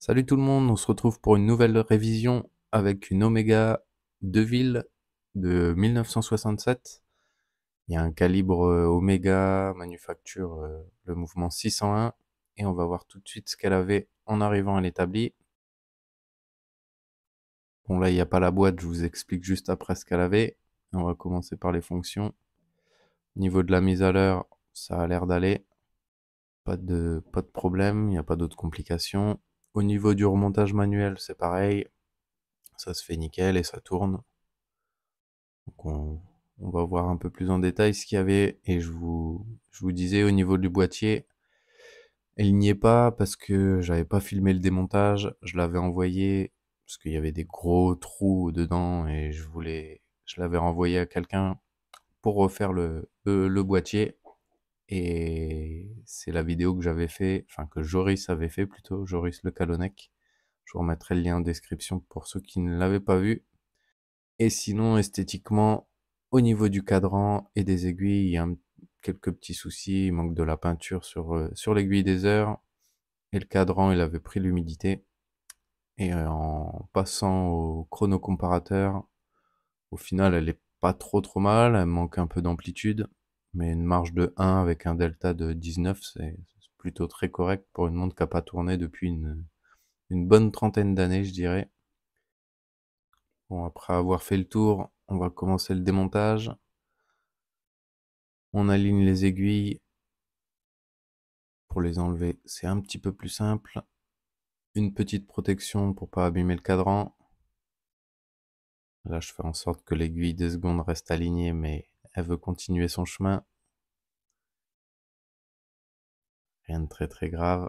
Salut tout le monde, on se retrouve pour une nouvelle révision avec une Omega Deville de 1967. Il y a un calibre Omega, manufacture le mouvement 601, et on va voir tout de suite ce qu'elle avait en arrivant à l'établi. Bon là il n'y a pas la boîte, je vous explique juste après ce qu'elle avait. On va commencer par les fonctions. Au niveau de la mise à l'heure, ça a l'air d'aller. Pas de problème, il n'y a pas d'autres complications. Au niveau du remontage manuel, c'est pareil. Ça se fait nickel et ça tourne. Donc on va voir un peu plus en détail ce qu'il y avait. Et je vous disais au niveau du boîtier, elle n'y est pas parce que j'avais pas filmé le démontage. Je l'avais envoyé parce qu'il y avait des gros trous dedans et je l'avais renvoyé à quelqu'un pour refaire le boîtier. Et c'est la vidéo que j'avais fait, enfin que Joris avait fait plutôt, Joris Le Calonnec. Je vous remettrai le lien en description pour ceux qui ne l'avaient pas vu. Et sinon, esthétiquement, au niveau du cadran et des aiguilles, il y a quelques petits soucis. Il manque de la peinture sur l'aiguille des heures. Et le cadran, il avait pris l'humidité. Et en passant au chronocomparateur, au final, elle est pas trop mal. Elle manque un peu d'amplitude. Mais une marge de 1 avec un delta de 19, c'est plutôt très correct pour une montre qui n'a pas tourné depuis une bonne trentaine d'années, je dirais. Bon, après avoir fait le tour, on va commencer le démontage. On aligne les aiguilles pour les enlever. C'est un petit peu plus simple. Une petite protection pour pas abîmer le cadran. Là, je fais en sorte que l'aiguille des secondes reste alignée, mais elle veut continuer son chemin. Rien de très grave.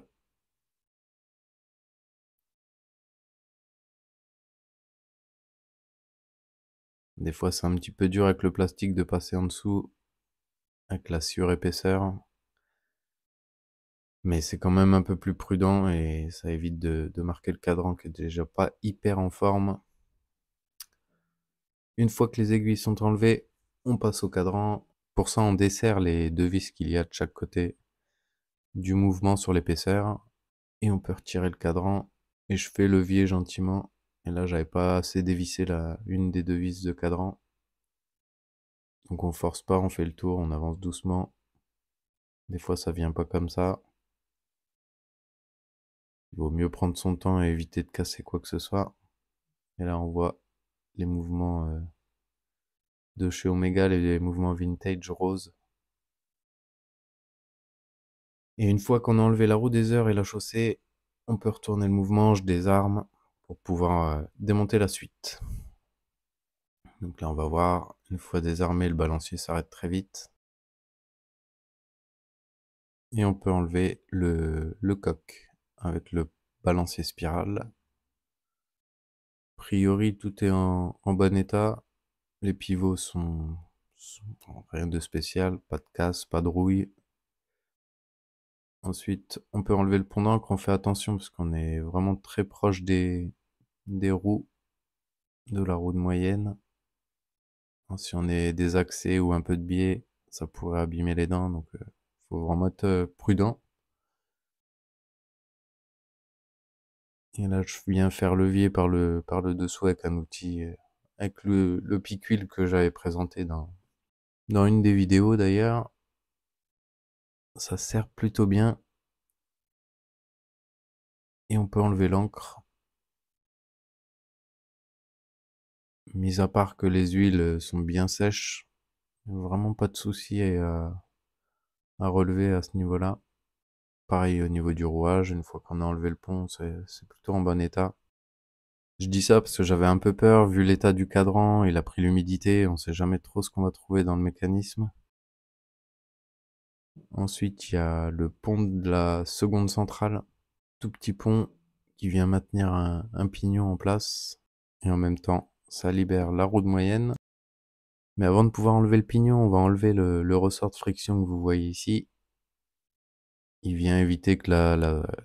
Des fois, c'est un petit peu dur avec le plastique de passer en dessous, avec la surépaisseur. Mais c'est quand même un peu plus prudent et ça évite de marquer le cadran qui est déjà pas hyper en forme. Une fois que les aiguilles sont enlevées, on passe au cadran. Pour ça, on dessert les deux vis qu'il y a de chaque côté du mouvement sur l'épaisseur. Et on peut retirer le cadran. Et je fais levier gentiment. Et là, j'avais pas assez dévissé une des deux vis de cadran. Donc on force pas, on fait le tour, on avance doucement. Des fois, ça vient pas comme ça. Il vaut mieux prendre son temps et éviter de casser quoi que ce soit. Et là, on voit les mouvements de chez Omega, les mouvements vintage rose. Et une fois qu'on a enlevé la roue des heures et la chaussée, on peut retourner le mouvement, je désarme pour pouvoir démonter la suite. Donc là, on va voir, une fois désarmé, le balancier s'arrête très vite. Et on peut enlever le coq avec le balancier spirale. A priori, tout est en bon état. Les pivots sont rien de spécial, pas de casse, pas de rouille. Ensuite, on peut enlever le pont d'encre, on fait attention parce qu'on est vraiment très proche des roues, de la roue de moyenne. Si on est désaxé ou un peu de biais, ça pourrait abîmer les dents, donc faut vraiment être prudent. Et là, je viens faire levier par le dessous avec un outil, avec le pic-huile que j'avais présenté dans une des vidéos d'ailleurs. Ça sert plutôt bien. Et on peut enlever l'encre. Mis à part que les huiles sont bien sèches, vraiment pas de souci à relever à ce niveau-là. Pareil au niveau du rouage, une fois qu'on a enlevé le pont, c'est plutôt en bon état. Je dis ça parce que j'avais un peu peur, vu l'état du cadran, il a pris l'humidité, on sait jamais trop ce qu'on va trouver dans le mécanisme. Ensuite, il y a le pont de la seconde centrale, tout petit pont qui vient maintenir un pignon en place, et en même temps, ça libère la roue de moyenne. Mais avant de pouvoir enlever le pignon, on va enlever le ressort de friction que vous voyez ici. Il vient éviter que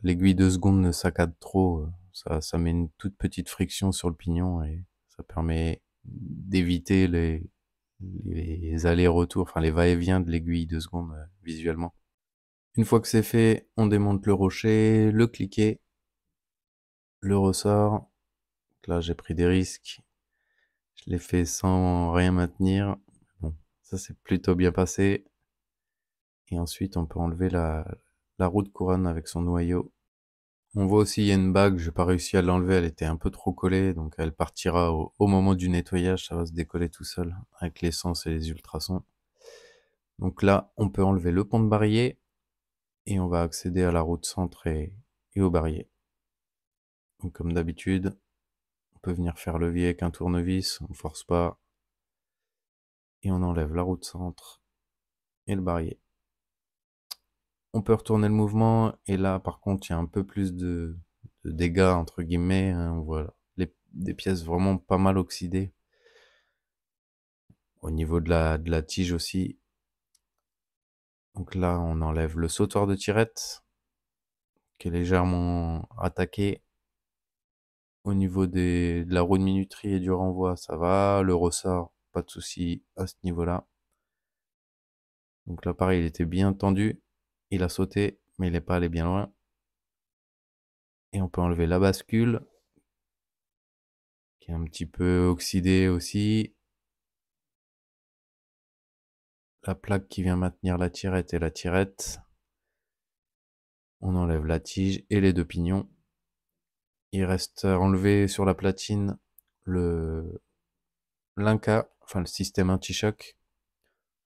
l'aiguille de seconde ne saccade trop. Ça met une toute petite friction sur le pignon et ça permet d'éviter les allers-retours, enfin les va-et-vient de l'aiguille de seconde visuellement. Une fois que c'est fait, on démonte le rocher, le cliquet. Le ressort, là j'ai pris des risques. Je l'ai fait sans rien maintenir. Bon, ça s'est plutôt bien passé. Et ensuite, on peut enlever la roue de couronne avec son noyau. On voit aussi, il y a une bague, j'ai pas réussi à l'enlever, elle était un peu trop collée, donc elle partira au moment du nettoyage, ça va se décoller tout seul, avec l'essence et les ultrasons. Donc là, on peut enlever le pont de barillet, et on va accéder à la roue de centre et au barillet. Donc comme d'habitude, on peut venir faire levier avec un tournevis, on force pas, et on enlève la roue de centre et le barillet. On peut retourner le mouvement, et là, par contre, il y a un peu plus de dégâts, entre guillemets, hein, on voit des pièces vraiment pas mal oxydées. Au niveau de la tige aussi. Donc là, on enlève le sautoir de tirette, qui est légèrement attaqué. Au niveau de la roue de minuterie et du renvoi, ça va. Le ressort, pas de souci à ce niveau-là. Donc là, pareil, il était bien tendu. Il a sauté, mais il n'est pas allé bien loin. Et on peut enlever la bascule, qui est un petit peu oxydée aussi. La plaque qui vient maintenir la tirette et la tirette. On enlève la tige et les deux pignons. Il reste enlevé sur la platine l'Inca, enfin le système anti-choc,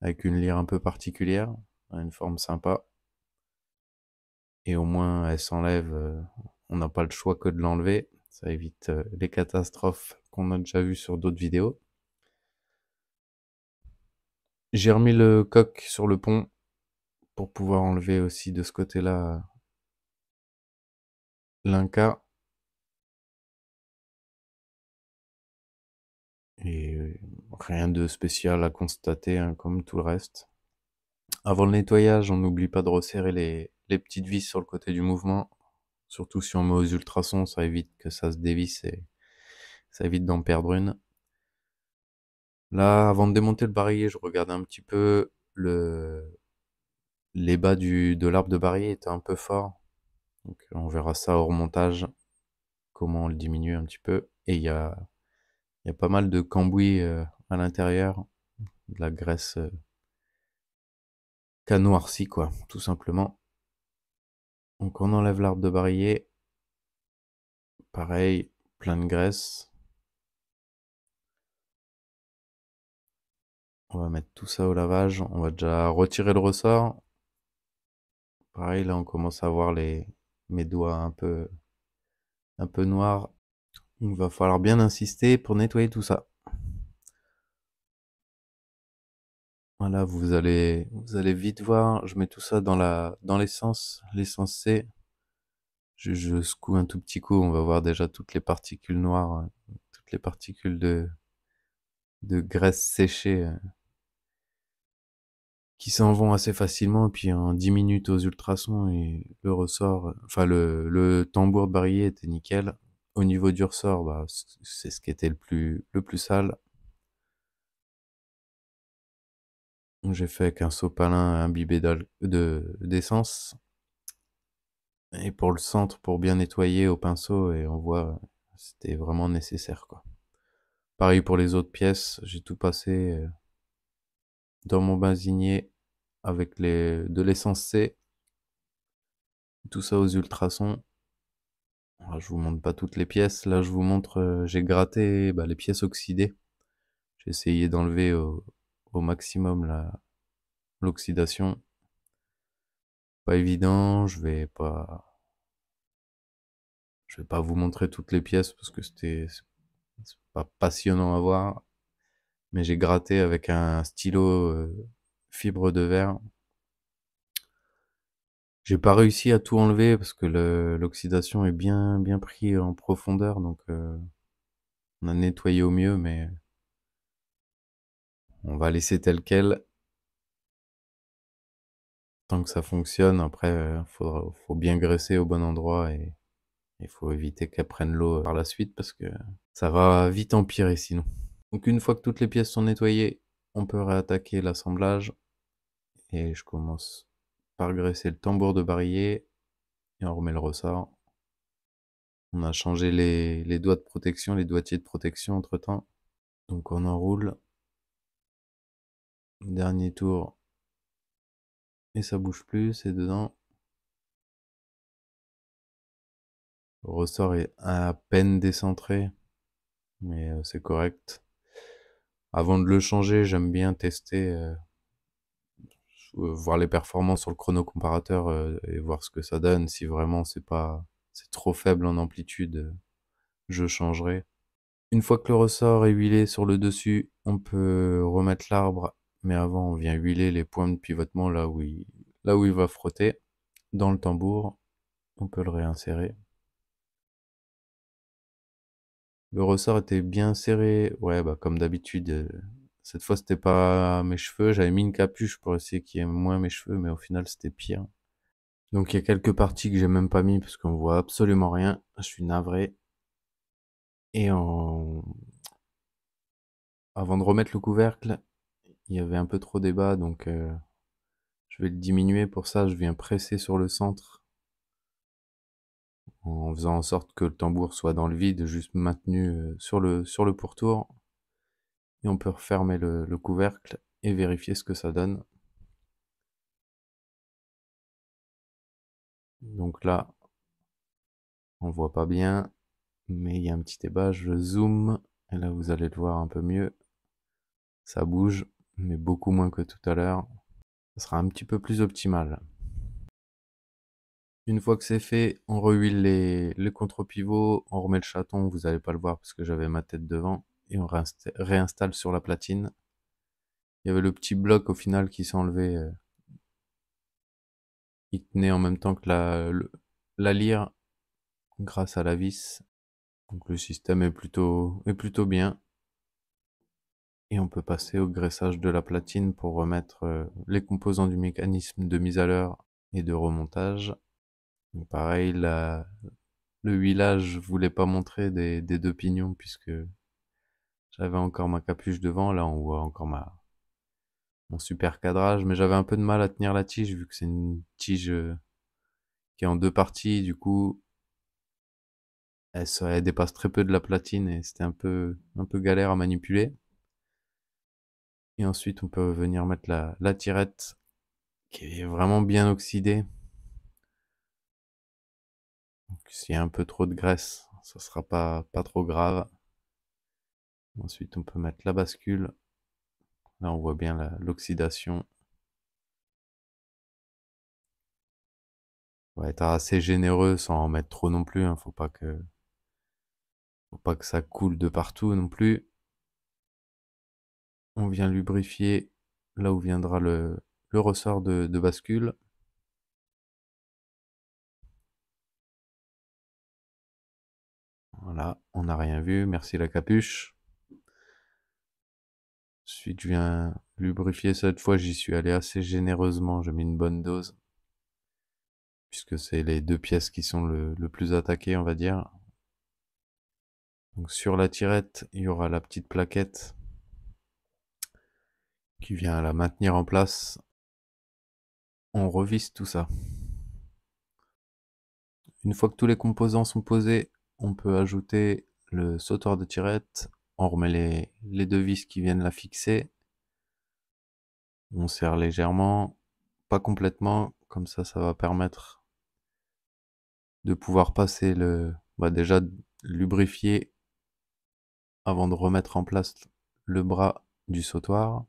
avec une lyre un peu particulière, une forme sympa. Et au moins elle s'enlève, on n'a pas le choix que de l'enlever. Ça évite les catastrophes qu'on a déjà vues sur d'autres vidéos. J'ai remis le coq sur le pont pour pouvoir enlever aussi de ce côté-là l'Inca. Et rien de spécial à constater, hein, comme tout le reste. Avant le nettoyage, on n'oublie pas de resserrer les petites vis sur le côté du mouvement. Surtout si on met aux ultrasons, ça évite que ça se dévisse et ça évite d'en perdre une. Là, avant de démonter le barillet, je regardais un petit peu les bas de l'arbre de barillet étaient un peu forts. Donc on verra ça au remontage, comment on le diminue un petit peu. Et il y a pas mal de cambouis à l'intérieur, de la graisse qu'a noirci, quoi, tout simplement. Donc on enlève l'arbre de barillet. Pareil, plein de graisse. On va mettre tout ça au lavage. On va déjà retirer le ressort. Pareil, là, on commence à voir mes doigts un peu noirs. Il va falloir bien insister pour nettoyer tout ça. Voilà, vous allez vite voir. Je mets tout ça dans l'essence C. Je secoue un tout petit coup. On va voir déjà toutes les particules noires, toutes les particules de graisse séchée qui s'en vont assez facilement. Et puis en 10 minutes aux ultrasons, et le ressort, enfin le tambour de barillet était nickel. Au niveau du ressort, bah, c'est ce qui était le plus sale. J'ai fait avec un sopalin imbibé d'essence. Et pour le centre, pour bien nettoyer au pinceau, et on voit, c'était vraiment nécessaire, quoi. Pareil pour les autres pièces, j'ai tout passé dans mon basinier avec de l'essence C, tout ça aux ultrasons. Alors, je vous montre pas toutes les pièces, là je vous montre, j'ai gratté bah, les pièces oxydées. J'ai essayé d'enlever au maximum l'oxydation. Pas évident, je vais pas vous montrer toutes les pièces parce que c'est pas passionnant à voir. Mais j'ai gratté avec un stylo fibre de verre. J'ai pas réussi à tout enlever parce que l'oxydation est bien pris en profondeur, donc on a nettoyé au mieux, mais on va laisser tel quel tant que ça fonctionne. Après, faut bien graisser au bon endroit, et il faut éviter qu'elle prenne l'eau par la suite parce que ça va vite empirer sinon. Donc une fois que toutes les pièces sont nettoyées, on peut réattaquer l'assemblage, et je commence par graisser le tambour de barillet et on remet le ressort. On a changé les doigts de protection, les doigtiers de protection entre-temps. Donc on enroule. Dernier tour. Et ça bouge plus, c'est dedans. Le ressort est à peine décentré, mais c'est correct. Avant de le changer, j'aime bien tester, voir les performances sur le chronocomparateur et voir ce que ça donne. Si vraiment c'est trop faible en amplitude, je changerai. Une fois que le ressort est huilé sur le dessus, on peut remettre l'arbre, mais avant on vient huiler les points de pivotement là où il va frotter. Dans le tambour, on peut le réinsérer. Le ressort était bien serré, ouais, bah comme d'habitude. Cette fois, c'était pas mes cheveux. J'avais mis une capuche pour essayer qu'il y ait moins mes cheveux, mais au final, c'était pire. Donc, il y a quelques parties que j'ai même pas mis parce qu'on voit absolument rien. Je suis navré. Et avant de remettre le couvercle, il y avait un peu trop d'ébat, donc je vais le diminuer. Pour ça, je viens presser sur le centre en faisant en sorte que le tambour soit dans le vide, juste maintenu sur le pourtour. Et on peut refermer le couvercle et vérifier ce que ça donne. Donc là, on voit pas bien, mais il y a un petit débat. Je zoome, et là vous allez le voir un peu mieux. Ça bouge, mais beaucoup moins que tout à l'heure. Ça sera un petit peu plus optimal. Une fois que c'est fait, on rehuile les contre-pivots, on remet le chaton, vous allez pas le voir parce que j'avais ma tête devant, et on réinstalle sur la platine. Il y avait le petit bloc au final qui s'est enlevé. Il tenait en même temps que la lyre grâce à la vis. Donc le système est plutôt bien. Et on peut passer au graissage de la platine pour remettre les composants du mécanisme de mise à l'heure et de remontage. Donc pareil, le huilage, je voulais pas montrer des deux pignons puisque j'avais encore ma capuche devant. Là, on voit encore mon super cadrage, mais j'avais un peu de mal à tenir la tige vu que c'est une tige qui est en deux parties. Du coup, elle dépasse très peu de la platine et c'était un peu galère à manipuler. Et ensuite, on peut venir mettre la tirette qui est vraiment bien oxydée. Donc, s'il y a un peu trop de graisse, ça sera pas trop grave. Ensuite, on peut mettre la bascule. Là, on voit bien l'oxydation. On va être assez généreux sans en mettre trop non plus, hein. Faut pas que ça coule de partout non plus. On vient lubrifier là où viendra le ressort de bascule. Voilà, on n'a rien vu. Merci la capuche. Ensuite, je viens lubrifier. Cette fois, j'y suis allé assez généreusement. J'ai mis une bonne dose. Puisque c'est les deux pièces qui sont le plus attaquées, on va dire. Donc sur la tirette, il y aura la petite plaquette qui vient la maintenir en place. On revisse tout ça. Une fois que tous les composants sont posés, on peut ajouter le sautoir de tirette. On remet les deux vis qui viennent la fixer. On serre légèrement, pas complètement, comme ça va permettre de pouvoir passer déjà lubrifier avant de remettre en place le bras du sautoir.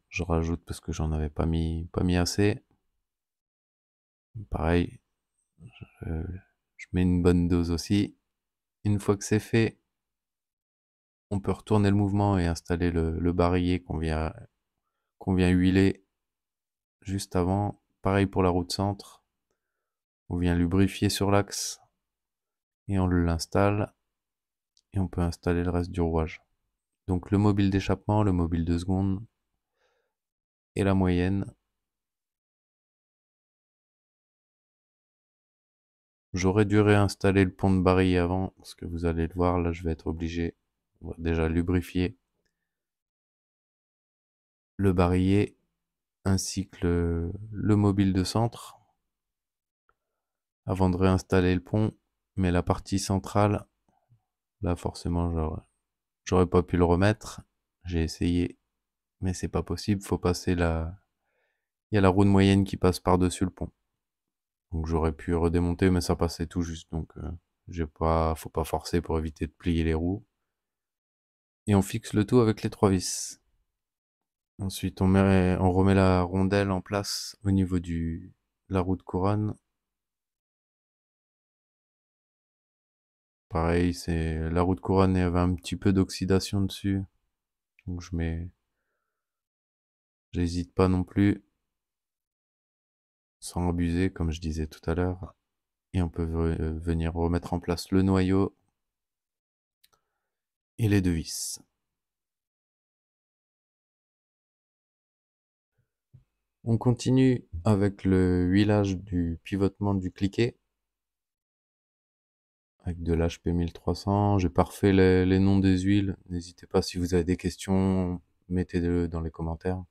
Je rajoute parce que j'en avais pas mis assez. Pareil, je mets une bonne dose aussi. Une fois que c'est fait, on peut retourner le mouvement et installer le barillet qu'on vient huiler juste avant. Pareil pour la roue de centre. On vient lubrifier sur l'axe et on l'installe. Et on peut installer le reste du rouage. Donc le mobile d'échappement, le mobile de seconde et la moyenne. J'aurais dû réinstaller le pont de barillet avant, parce que vous allez le voir, là je vais être obligé. On va déjà lubrifier le barillet ainsi que le mobile de centre avant de réinstaller le pont. Mais la partie centrale, là forcément j'aurais pas pu le remettre. J'ai essayé, mais c'est pas possible. Faut passer il y a la roue de moyenne qui passe par-dessus le pont. Donc j'aurais pu redémonter, mais ça passait tout juste. Donc faut pas forcer pour éviter de plier les roues. Et on fixe le tout avec les 3 vis. Ensuite, on remet la rondelle en place au niveau la roue de couronne. Pareil, la roue de couronne, il y avait un petit peu d'oxydation dessus. Donc j'hésite pas non plus, sans abuser, comme je disais tout à l'heure. Et on peut venir remettre en place le noyau et les 2 vis. On continue avec le huilage du pivotement du cliquet avec de l'HP 1300. J'ai parfait les noms des huiles. N'hésitez pas si vous avez des questions, mettez-le dans les commentaires.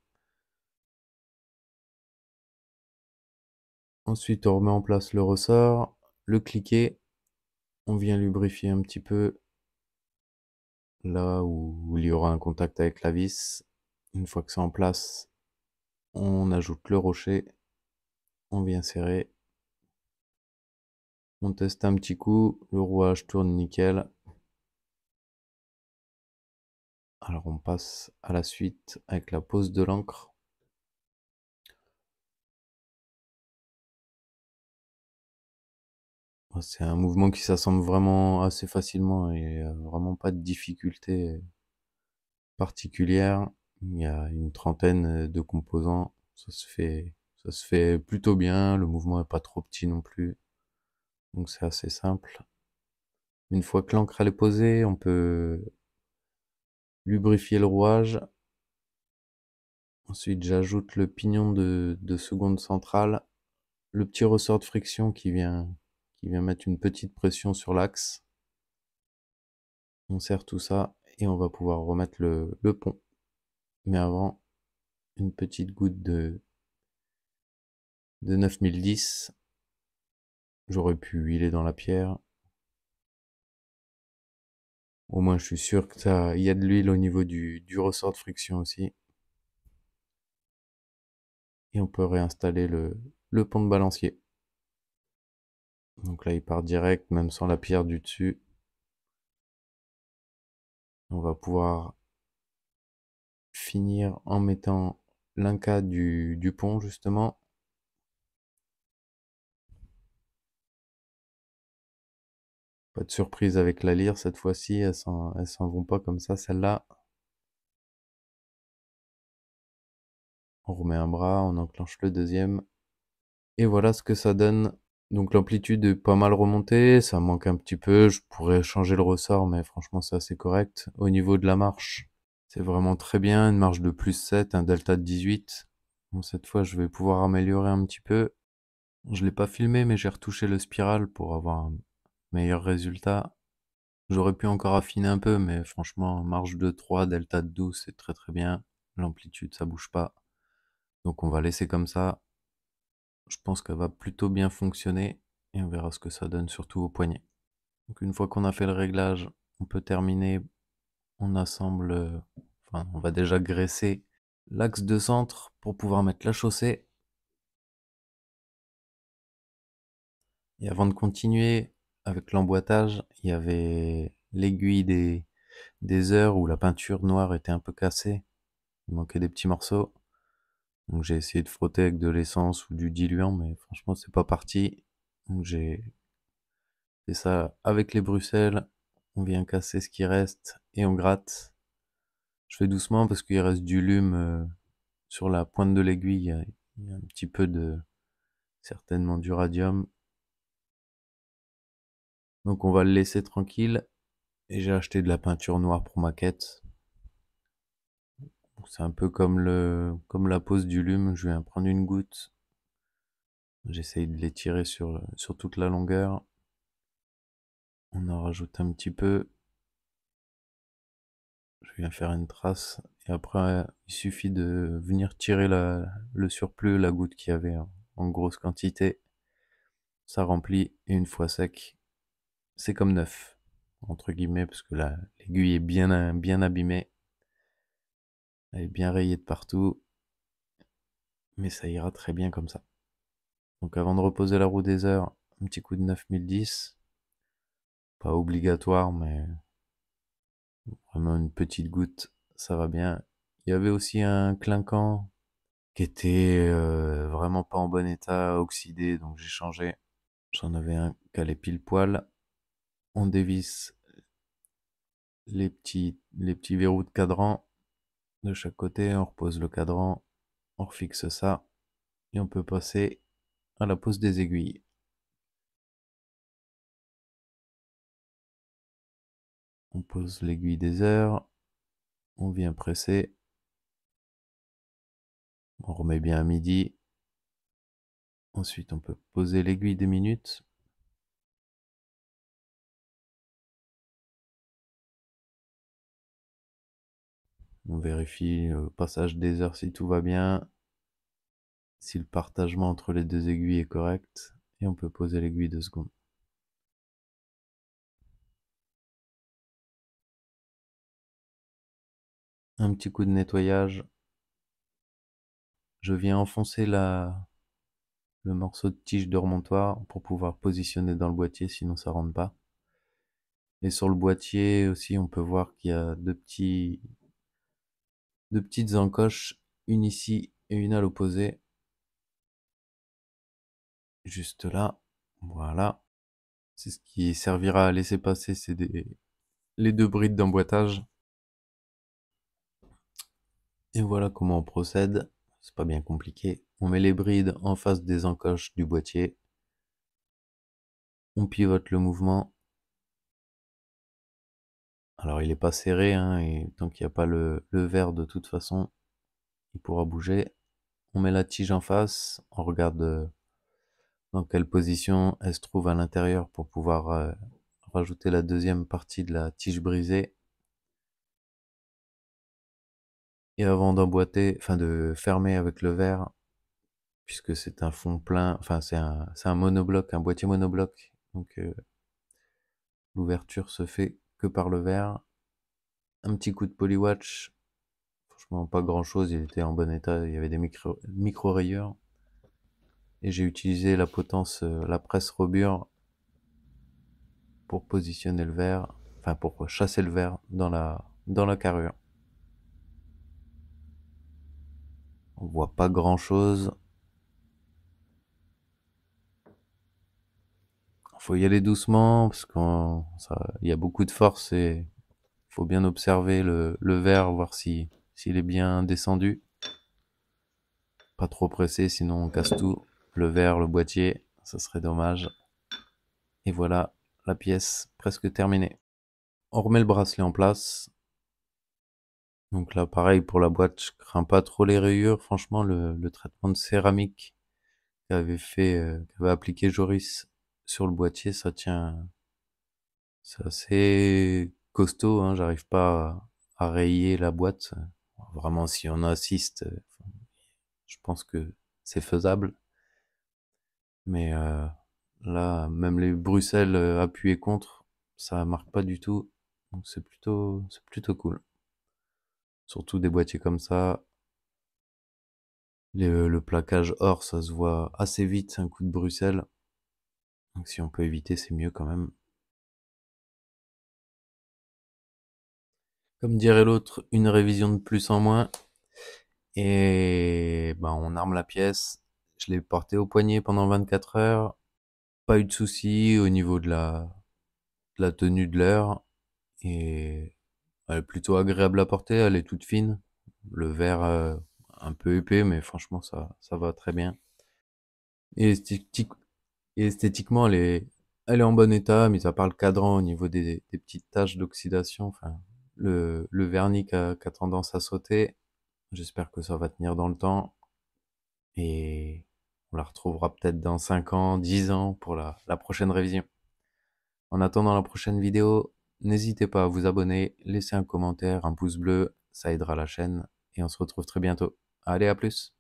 Ensuite, on remet en place le ressort, le cliquet. On vient lubrifier un petit peu là où il y aura un contact avec la vis. Une fois que c'est en place, on ajoute le rocher. On vient serrer. On teste un petit coup. Le rouage tourne nickel. Alors on passe à la suite avec la pose de l'encre. C'est un mouvement qui s'assemble vraiment assez facilement et vraiment pas de difficulté particulière. Il y a une trentaine de composants. Ça se fait plutôt bien. Le mouvement est pas trop petit non plus. Donc c'est assez simple. Une fois que l'encre elle est posée, on peut lubrifier le rouage. Ensuite, j'ajoute le pignon de seconde centrale, le petit ressort de friction qui vient mettre une petite pression sur l'axe. On serre tout ça et on va pouvoir remettre le pont. Mais avant, une petite goutte de 9010. J'aurais pu huiler dans la pierre. Au moins, je suis sûr que il y a de l'huile au niveau du ressort de friction aussi. Et on peut réinstaller le pont de balancier. Donc là, il part direct, même sans la pierre du dessus. On va pouvoir finir en mettant l'inca du pont, justement. Pas de surprise avec la lyre cette fois-ci, elles s'en vont pas comme ça, celle-là. On remet un bras, on enclenche le deuxième. Et voilà ce que ça donne. Donc l'amplitude est pas mal remontée, ça manque un petit peu, je pourrais changer le ressort, mais franchement c'est assez correct. Au niveau de la marche, c'est vraiment très bien, une marche de +7, un delta de 18. Bon, cette fois je vais pouvoir améliorer un petit peu. Je l'ai pas filmé, mais j'ai retouché le spiral pour avoir un meilleur résultat. J'aurais pu encore affiner un peu, mais franchement, marche de 3, delta de 12, c'est très très bien. L'amplitude, ça bouge pas. Donc on va laisser comme ça. Je pense qu'elle va plutôt bien fonctionner et on verra ce que ça donne, surtout au poignet. Donc une fois qu'on a fait le réglage, on peut terminer. On assemble, enfin, on va déjà graisser l'axe de centre pour pouvoir mettre la chaussée. Et avant de continuer avec l'emboîtage, il y avait l'aiguille des heures où la peinture noire était un peu cassée. Il manquait des petits morceaux. Donc j'ai essayé de frotter avec de l'essence ou du diluant, mais franchement c'est pas parti. Donc j'ai fait ça avec les bruxelles. On vient casser ce qui reste et on gratte. Je fais doucement parce qu'il reste du lume sur la pointe de l'aiguille. Il y a un petit peu certainement du radium. Donc on va le laisser tranquille. Et j'ai acheté de la peinture noire pour ma quête. C'est un peu comme la pose du lume. Je viens prendre une goutte. J'essaye de l'étirer sur toute la longueur. On en rajoute un petit peu. Je viens faire une trace. Et après, il suffit de venir tirer le surplus, la goutte qu'il y avait en grosse quantité. Ça remplit et une fois sec, c'est comme neuf, entre guillemets, parce que là, l'aiguille est bien abîmée. Elle est bien rayée de partout, mais ça ira très bien comme ça. Donc avant de reposer la roue des heures, un petit coup de 9010. Pas obligatoire, mais vraiment une petite goutte, ça va bien. Il y avait aussi un clinquant qui était vraiment pas en bon état, oxydé, donc j'ai changé. J'en avais un qui allait pile poil. On dévisse les petits verrous de cadran de chaque côté, on repose le cadran, on refixe ça, et on peut passer à la pose des aiguilles. On pose l'aiguille des heures, on vient presser, on remet bien à midi. Ensuite, on peut poser l'aiguille des minutes. On vérifie le passage des heures si tout va bien, si le partagement entre les deux aiguilles est correct, et on peut poser l'aiguille de seconde. Un petit coup de nettoyage. Je viens enfoncer le morceau de tige de remontoir pour pouvoir positionner dans le boîtier, sinon ça rentre pas. Et sur le boîtier aussi, on peut voir qu'il y a deux petites encoches, une ici et une à l'opposé. Juste là, voilà. C'est ce qui servira à laisser passer les deux brides d'emboîtage. Et voilà comment on procède. C'est pas bien compliqué. On met les brides en face des encoches du boîtier. On pivote le mouvement. Alors il est pas serré, hein, et tant qu'il n'y a pas le verre de toute façon, il pourra bouger. On met la tige en face. On regarde dans quelle position elle se trouve à l'intérieur pour pouvoir rajouter la deuxième partie de la tige brisée. Et avant d'emboîter, enfin de fermer avec le verre, puisque c'est un fond plein, enfin c'est un monobloc, un boîtier monobloc, donc l'ouverture se fait que par le verre. Un petit coup de polywatch, franchement pas grand chose, il était en bon état, il y avait des micro rayures. Et j'ai utilisé la potence, la presse robure pour positionner le verre, enfin pour chasser le verre dans la carrure. On voit pas grand chose. Faut y aller doucement parce qu'il y a beaucoup de force et faut bien observer le verre, voir s'il est bien descendu. Pas trop pressé, sinon on casse tout. Le verre, le boîtier, ça serait dommage. Et voilà, la pièce presque terminée. On remet le bracelet en place. Donc là, pareil pour la boîte, je crains pas trop les rayures. Franchement, le traitement de céramique qu'avait appliqué Joris sur le boîtier, ça tient. C'est assez costaud, hein. J'arrive pas à rayer la boîte. Vraiment, si on assiste, je pense que c'est faisable. Mais là, même les Bruxelles appuyées contre, ça marque pas du tout. Donc c'est plutôt cool. Surtout des boîtiers comme ça. Le plaquage or, ça se voit assez vite, c'est un coup de Bruxelles. Donc si on peut éviter, c'est mieux quand même. Comme dirait l'autre, une révision de plus en moins. Et ben, on arme la pièce. Je l'ai portée au poignet pendant 24 heures. Pas eu de soucis au niveau de la tenue de l'heure. Et elle est plutôt agréable à porter, elle est toute fine. Le verre un peu épais, mais franchement, ça va très bien. Et, esthétiquement, elle est en bon état, mis à part le cadran au niveau des petites taches d'oxydation. Enfin, le vernis qui a tendance à sauter. J'espère que ça va tenir dans le temps. Et on la retrouvera peut-être dans 5 ans, 10 ans pour la prochaine révision. En attendant la prochaine vidéo, n'hésitez pas à vous abonner, laisser un commentaire, un pouce bleu, ça aidera la chaîne et on se retrouve très bientôt. Allez, à plus!